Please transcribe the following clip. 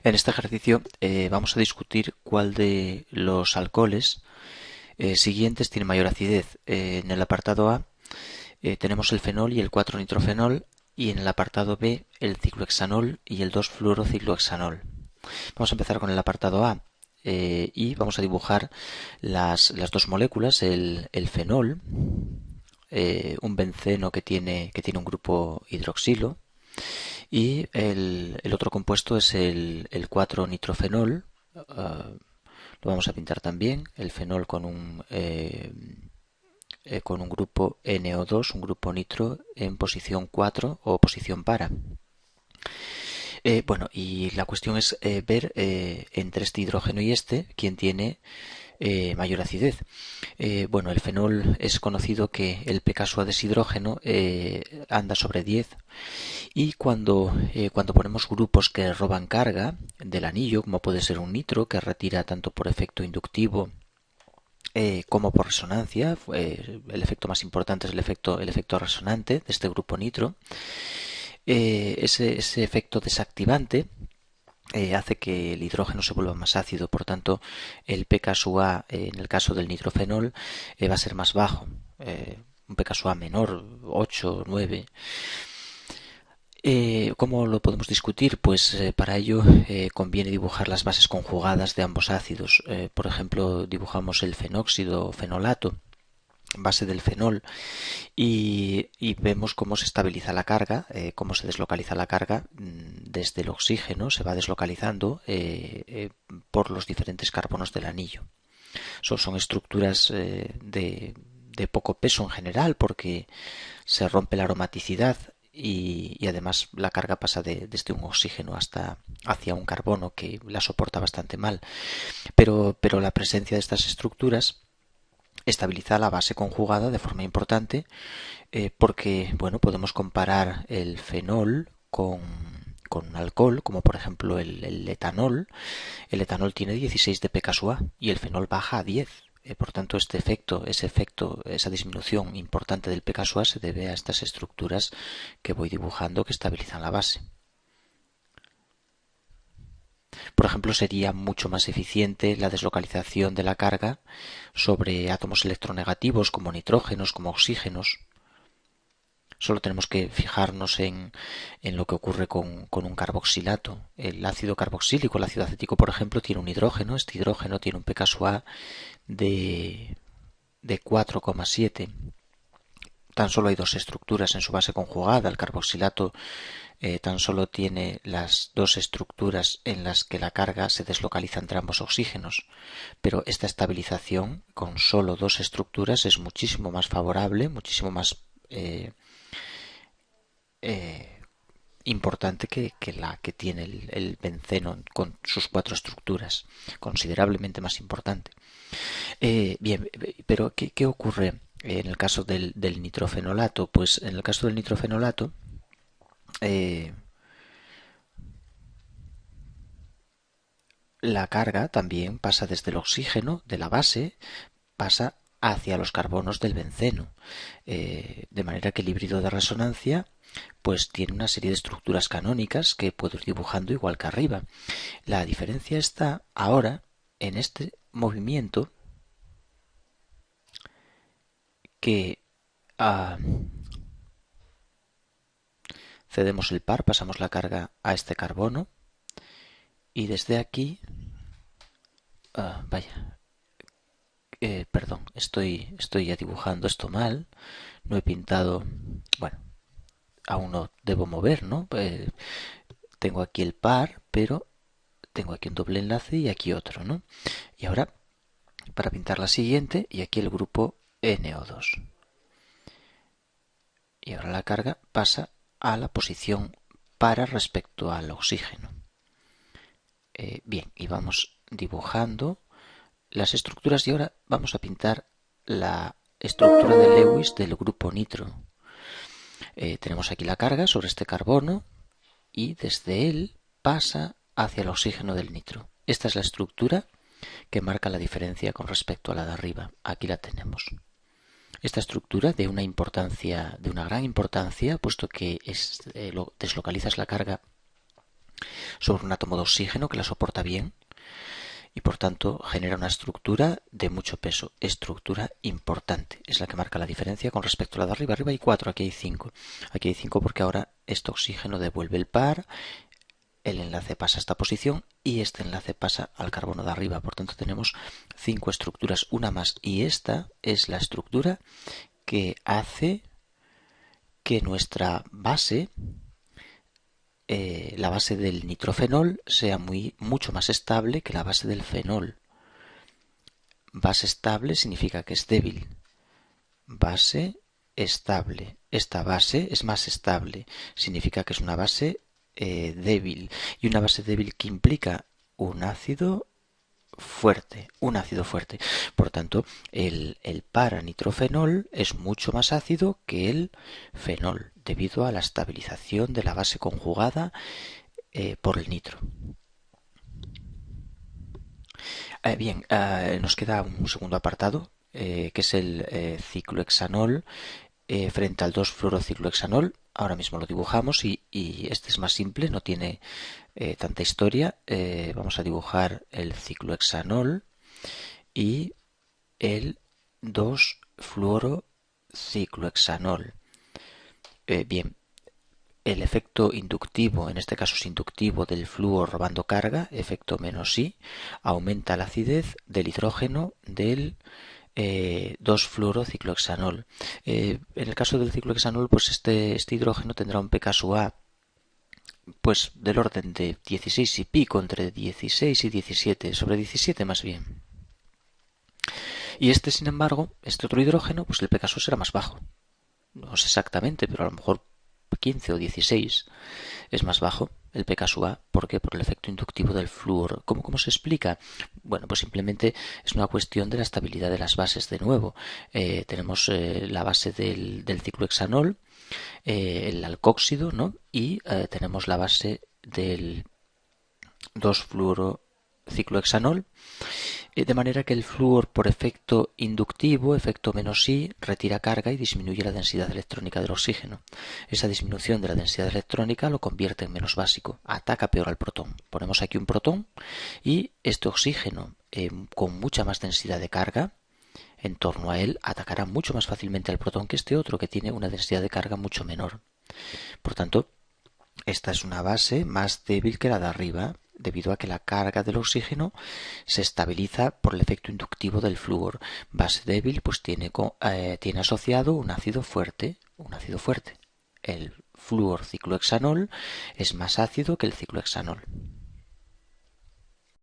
En este ejercicio vamos a discutir cuál de los alcoholes siguientes tiene mayor acidez. En el apartado A tenemos el fenol y el 4-nitrofenol y en el apartado B el ciclohexanol y el 2-fluorociclohexanol. Vamos a empezar con el apartado A y vamos a dibujar las dos moléculas, el fenol, un benceno que tiene un grupo hidroxilo, y el otro compuesto es el 4-nitrofenol. Lo vamos a pintar también, el fenol con un grupo NO2, un grupo nitro en posición 4 o posición para. Bueno, y la cuestión es ver entre este hidrógeno y este quién tiene mayor acidez. Bueno, el fenol es conocido que el pKa de ese hidrógeno anda sobre 10, y cuando ponemos grupos que roban carga del anillo, como puede ser un nitro que retira tanto por efecto inductivo como por resonancia, el efecto más importante es el efecto resonante de este grupo nitro. Ese efecto desactivante hace que el hidrógeno se vuelva más ácido, por tanto el pKa en el caso del nitrofenol va a ser más bajo, un pKa menor, 8 o 9. ¿Cómo lo podemos discutir? Pues para ello conviene dibujar las bases conjugadas de ambos ácidos. Por ejemplo, dibujamos el fenóxido fenolato, base del fenol, y vemos cómo se estabiliza la carga, cómo se deslocaliza la carga desde el oxígeno, se va deslocalizando por los diferentes carbonos del anillo. Son estructuras de poco peso en general, porque se rompe la aromaticidad y además la carga pasa desde un oxígeno hacia un carbono que la soporta bastante mal. Pero la presencia de estas estructuras estabiliza la base conjugada de forma importante, porque bueno, podemos comparar el fenol con un alcohol, como por ejemplo el etanol. El etanol tiene 16 de pKa y el fenol baja a 10. Por tanto, esa disminución importante del pKa se debe a estas estructuras que voy dibujando que estabilizan la base. Por ejemplo, sería mucho más eficiente la deslocalización de la carga sobre átomos electronegativos como nitrógenos, como oxígenos. Solo tenemos que fijarnos en lo que ocurre con un carboxilato. El ácido carboxílico, el ácido acético, por ejemplo, tiene un hidrógeno. Este hidrógeno tiene un pKa de 4,7. Tan solo hay dos estructuras en su base conjugada. El carboxilato tan solo tiene las dos estructuras en las que la carga se deslocaliza entre ambos oxígenos. Pero esta estabilización con solo dos estructuras es muchísimo más favorable, muchísimo más importante que la que tiene el benceno con sus cuatro estructuras, considerablemente más importante. Bien, pero ¿qué ocurre en el caso del nitrofenolato? Pues en el caso del nitrofenolato la carga también pasa desde el oxígeno de la base, pasa hacia los carbonos del benceno, de manera que el híbrido de resonancia pues tiene una serie de estructuras canónicas que puedo ir dibujando igual que arriba. La diferencia está ahora en este movimiento que cedemos el par, pasamos la carga a este carbono y desde aquí vaya, perdón, estoy ya dibujando esto mal, no he pintado, bueno, aún no debo mover, ¿no? Tengo aquí el par, pero tengo aquí un doble enlace y aquí otro, ¿no? Y ahora, para pintar la siguiente, y aquí el grupo NO2. Y ahora la carga pasa a la posición para respecto al oxígeno. Bien, y vamos dibujando las estructuras y ahora vamos a pintar la estructura de Lewis del grupo nitro. Tenemos aquí la carga sobre este carbono y desde él pasa hacia el oxígeno del nitro. Esta es la estructura que marca la diferencia con respecto a la de arriba. Aquí la tenemos. Esta estructura de una gran importancia, puesto que deslocalizas la carga sobre un átomo de oxígeno que la soporta bien y por tanto genera una estructura de mucho peso, estructura importante, es la que marca la diferencia con respecto a la de arriba. Arriba hay 4, aquí hay 5. Aquí hay 5 porque ahora este oxígeno devuelve el par, el enlace pasa a esta posición y este enlace pasa al carbono de arriba. Por tanto tenemos 5 estructuras, una más, y esta es la estructura que hace que nuestra base, la base del nitrofenol, sea mucho más estable que la base del fenol. Base estable significa que es débil. Base estable. Esta base es más estable. Significa que es una base débil. Y una base débil que implica un ácido fuerte, un ácido fuerte. Por tanto, el paranitrofenol es mucho más ácido que el fenol, debido a la estabilización de la base conjugada por el nitro. Bien, nos queda un segundo apartado, que es el ciclohexanol frente al 2-fluorociclohexanol. Ahora mismo lo dibujamos y este es más simple, no tiene tanta historia. Vamos a dibujar el ciclohexanol y el 2-fluorociclohexanol. Bien, el efecto inductivo, en este caso es inductivo, del flúor robando carga, efecto menos I, aumenta la acidez del hidrógeno del 2-fluorociclohexanol. En el caso del ciclohexanol, pues este hidrógeno tendrá un pKa pues del orden de 16 y pico, entre 16 y 17, sobre 17 más bien. Y este, sin embargo, este otro hidrógeno, pues el pKa será más bajo. No sé exactamente, pero a lo mejor 15 o 16 es más bajo el pKa. ¿Por qué? Por el efecto inductivo del flúor. ¿Cómo se explica? Bueno, pues simplemente es una cuestión de la estabilidad de las bases. De nuevo, tenemos la base del ciclohexanol, el alcóxido, ¿no? Y tenemos la base del 2-fluorociclohexanol, de manera que el flúor, por efecto inductivo, efecto menos I, retira carga y disminuye la densidad electrónica del oxígeno. Esa disminución de la densidad electrónica lo convierte en menos básico, ataca peor al protón. Ponemos aquí un protón y este oxígeno con mucha más densidad de carga en torno a él atacará mucho más fácilmente al protón que este otro, que tiene una densidad de carga mucho menor. Por tanto, esta es una base más débil que la de arriba, debido a que la carga del oxígeno se estabiliza por el efecto inductivo del flúor. Base débil, pues tiene asociado un ácido fuerte. El flúor ciclohexanol es más ácido que el ciclohexanol.